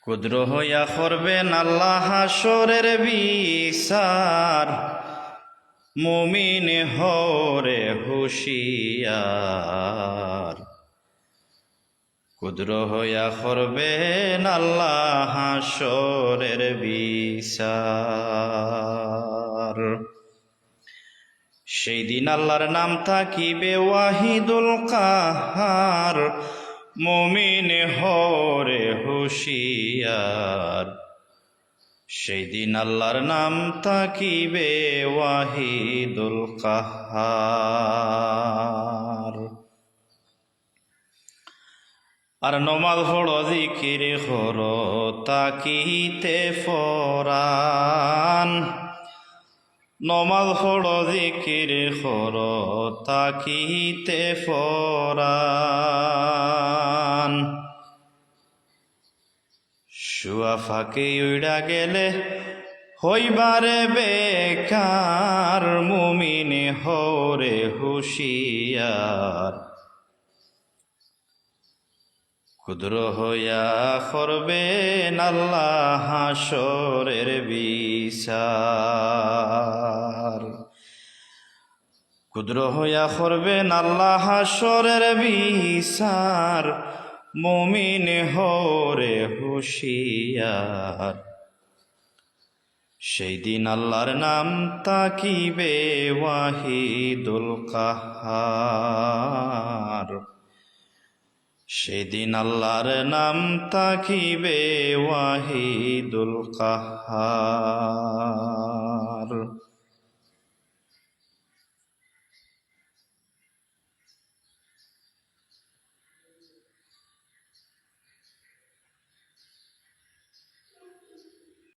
ক্ষুদ্র হইয়া করবেন আল্লাহ হাসরের বিচার, মুমিন হরে হুশিয়ার। ক্ষুদ্র হইয়া করবেন আল্লাহ হাসরের বিচার। সেই দিন আল্লাহর নাম থাকিবে ওয়াহিদুল কাহার, মুমিন হরে হুশিয়ার। সেই দিন আল্লাহর নাম থাকিবে ওয়াহিদুল কাহার। আর নমাজ পড়ো জিকির করো তাকিতে ফরান, নমাজ পড়ো জিকির করো তাকিতে ফরান। শুয়া ফাঁকে উড়া গেলে হইবারে বেকার, মুমিন হরে হুশিয়ার। ক্ষুদ্র হইয়া করবেন আল্লাহ হাসরের বিচার। ক্ষুদ্র হইয়া করবেন আল্লাহ হাসরের বিচার, মুমিন হরে হুশিয়ার। সেই দিন আল্লাহর নাম তাকিবে ওয়াহিদুল কাহার। সেদিন আল্লাহর নাম তাকিবে ওয়াহিদুল কাহার।